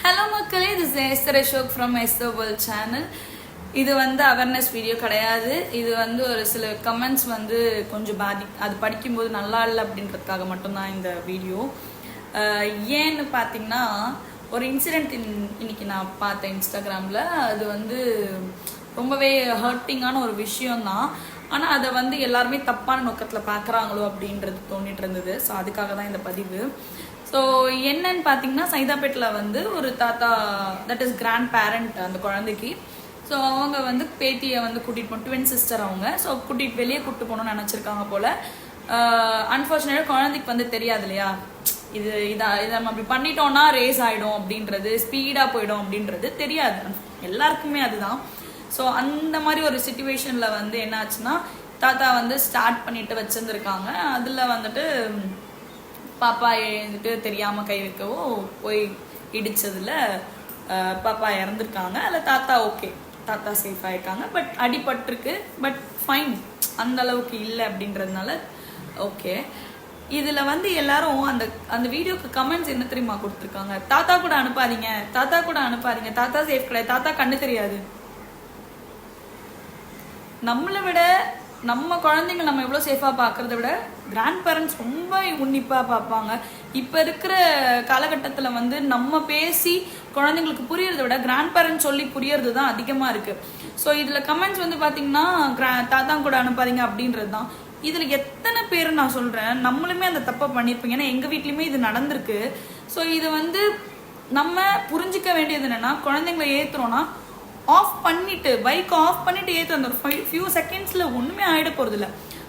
Hello மக்களே, this is Esther Ashok from Esther World channel. இது awareness video கிடையாது. இது ஒரு சில கமெண்ட்ஸ் கொஞ்சம் அது படிக்கும்போது நல்லா இல்லை அப்படின்றதுக்காக மட்டும்தான் இந்த வீடியோ. ஏன்னு பார்த்தீங்கன்னா, ஒரு இன்சிடென்ட் இன்னைக்கு நான் பார்த்தேன் இன்ஸ்டாகிராமில். அது ரொம்பவே ஹர்ட்டிங்கான ஒரு விஷயம்தான். ஆனால் அதை எல்லாருமே தப்பான நோக்கத்தில் பார்க்குறாங்களோ அப்படின்றது தோணிட்டு இருந்தது. ஸோ அதுக்காக தான் இந்த பதிவு. ஸோ என்னன்னு பார்த்தீங்கன்னா, சைதாப்பேட்டில் ஒரு தாத்தா, தட் இஸ் கிராண்ட் பேரண்ட் அந்த குழந்தைக்கு. ஸோ அவங்க பேத்தியை கூட்டிகிட்டு போகணும், ட்வின் சிஸ்டர் அவங்க. ஸோ வெளியே கூப்பிட்டு போகணும்னு நினச்சிருக்காங்க போல். அன்ஃபார்ச்சுனேட்டாக குழந்தைக்கு தெரியாது இல்லையா, இதை நம்ம அப்படி பண்ணிட்டோம்னா ரேஸ் ஆகிடும் அப்படின்றது, ஸ்பீடாக போயிடும் அப்படின்றது தெரியாது எல்லாருக்குமே. அதுதான். ஸோ அந்த மாதிரி ஒரு சுச்சுவேஷனில் என்ன ஆச்சுன்னா, தாத்தா ஸ்டார்ட் பண்ணிட்டு வச்சுருந்துருக்காங்க. அதில் பாப்பா தெரியாமல் கை வைக்கவோ போய் இடிச்சதுல பாப்பா இறந்துருக்காங்க. அதில் தாத்தா ஓகே, தாத்தா சேஃப் ஆயிருக்காங்க. பட் அடிபட்டிருக்கு, பட் ஃபைன், அந்த அளவுக்கு இல்லை அப்படின்றதுனால ஓகே. இதில் எல்லாரும் அந்த வீடியோக்கு கமெண்ட்ஸ் என்ன தெரியுமா கொடுத்துருக்காங்க? தாத்தா கூட அனுப்பாதீங்க, தாத்தா கூட அனுப்பாதீங்க, தாத்தா சேஃப் கிடையாது, தாத்தா கண்ணு தெரியாது. நம்மளை விட நம்ம குழந்தைங்க நம்ம எவ்வளோ சேஃபாக பார்க்கறத விட கிராண்ட் பேரண்ட்ஸ் ரொம்ப உன்னிப்பாக பார்ப்பாங்க. இப்போ இருக்கிற காலகட்டத்தில் நம்ம பேசி குழந்தைங்களுக்கு புரியறத விட கிராண்ட் பேரண்ட்ஸ் சொல்லி புரியறது தான் அதிகமாக இருக்குது. ஸோ இதில் கமெண்ட்ஸ் பார்த்தீங்கன்னா, தாத்தா கூட அனுப்பாதீங்க அப்படின்றது தான். இதில் எத்தனை பேர் நான் சொல்கிறேன், நம்மளுமே அந்த தப்பை பண்ணியிருப்பீங்க. ஏன்னா எங்கள் வீட்லேயுமே இது நடந்திருக்கு. ஸோ இது நம்ம புரிஞ்சிக்க வேண்டியது என்னென்னா, குழந்தைங்களை ஏற்றுறோன்னா ஆஃப் பண்ணிட்டு, பைக் ஆஃப் பண்ணிட்டு ஏற்று அந்த ஒரு ஃபியூ செகண்ட்ஸில் ஒன்றுமே ஆகிட போகிறதில்ல.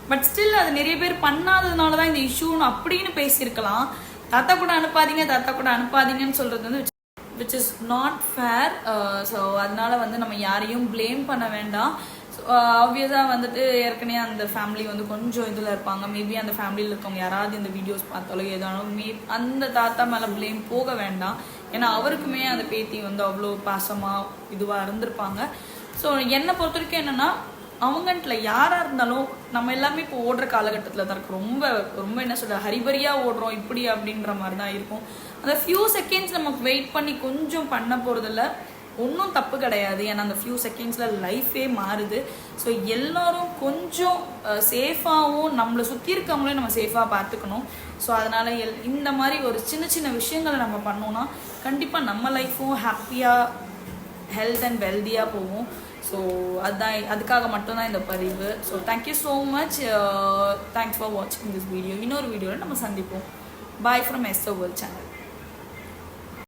பட் ஸ்டில் அது நிறைய பேர் பண்ணாததுனால தான் இந்த இஷ்யூன்னு அப்படின்னு பேசியிருக்கலாம். தாத்தா கூட அனுப்பாதீங்க, தாத்தா கூட அனுப்பாதீங்கன்னு சொல்கிறது which is not fair. So அதனால நம்ம யாரையும் ப்ளேம் பண்ண வேண்டாம். ஆப்வியஸாக ஏற்கனவே அந்த ஃபேமிலி கொஞ்சம் இதில் இருப்பாங்க. மேபி அந்த ஃபேமிலியில் இருக்கவங்க யாராவது இந்த வீடியோஸ் பார்த்தாலோ ஏதாலும் அந்த தாத்தா மேலே ப்ளேம் போக வேண்டாம். ஏன்னா அவருக்குமே அந்த பேத்தி அவ்வளோ பாசமாக இதுவாக இருந்திருப்பாங்க. ஸோ என்னை பொறுத்த வரைக்கும் என்னென்னா, அவங்கன்ட்ல யாராக இருந்தாலும் நம்ம எல்லாமே இப்போ ஓடுற காலகட்டத்தில் தான் இருக்கு. ரொம்ப ரொம்ப என்ன சொல்ற, ஹரிபரியாக ஓடுறோம் இப்படி அப்படின்ற மாதிரி தான் இருக்கும். அந்த ஃபியூ செகண்ட்ஸ் நமக்கு வெயிட் பண்ணி கொஞ்சம் பண்ண போகிறதில்ல, ஒன்றும் தப்பு கிடையாது. ஏன்னா அந்த ஃபியூ செகண்ட்ஸில் லைஃபே மாறுது. ஸோ எல்லோரும் கொஞ்சம் சேஃபாகவும் நம்மளை சுற்றி இருக்கவங்களையும் நம்ம சேஃபாக பார்த்துக்கணும். ஸோ அதனால் இந்த மாதிரி ஒரு சின்ன சின்ன விஷயங்களை நம்ம பண்ணோன்னா கண்டிப்பாக நம்ம லைஃப்பும் ஹாப்பியாக, ஹெல்த் அண்ட் வெல்தியாக போகும். ஸோ அதுக்காக மட்டும்தான் இந்த பதிவு. So thank you so much. Thanks for வாட்சிங் திஸ் வீடியோ. இன்னொரு வீடியோவில் நம்ம சந்திப்போம். Bye from ester world channel.